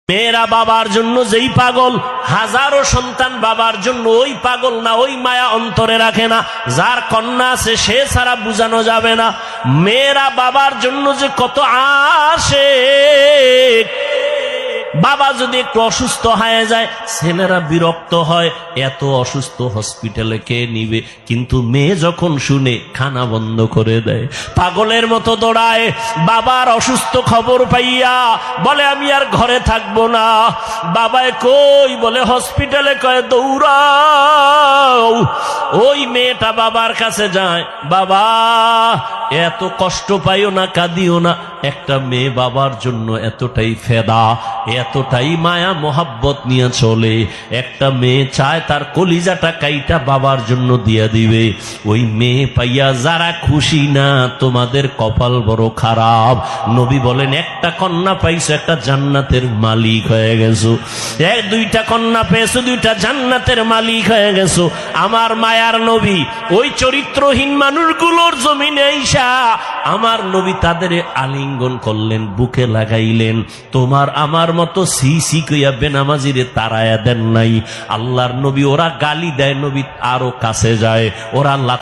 মেয়েরা বাবার জন্য যেই পাগল, হাজারো সন্তান বাবার জন্য ওই পাগল না, ওই মায়া অন্তরে রাখে না। যার কন্যা আছে সে ছাড়া বুঝানো যাবে না। মেয়েরা বাবার জন্য যে কত আশেক। বাবা যদি একটু অসুস্থ হয়ে যায় ছেলেরা বিরক্ত হয়, এত অসুস্থ হসপিটালে কে নিবে, কিন্তু মেয়ে যখন শুনে খানা বন্ধ করে দেয়, পাগলের মতো দৌড়ায়। বাবার অসুস্থ খবর পাইয়া বলে আমি আর ঘরে থাকবো না। বাবায় কই, বলে হসপিটালে, কয় দৌড়াও। ওই মেয়েটা বাবার কাছে যায়, বাবা এত কষ্ট পাইও না, কাঁদিও না। একটা মেয়ে বাবার জন্য এতটাই ফেদা, এতটাই মায়া মোহাব্বত নিয়ে চলে। একটা মেয়ে চায় তার কলিজাটা কাইটা বাবার জন্য দিয়া দিবে। ওই মেয়ে পাইয়া যারা খুশি না, তোমাদের কপাল বড় খারাপ। নবী বলেন একটা কন্যা পাইছো, একটা জান্নাতের মালিক হয়ে গেছো। দুইটা কন্যা পেয়েছো, দুইটা জান্নাতের মালিক হয়ে গেছো। আমার মায়ার নবী ওই চরিত্রহীন মানুষগুলোর জমিনে আইসা আমার নবী তাদের আলিঙ্গন করলেন, বুকে লাগাইলেন। তোমার আমার মতো সি কইয়া বেনামাজিরে তারায়া দেন নাই। আল্লাহর নবী ওরা গালি দেয়, নবী আরো কাছে যায়, ওরা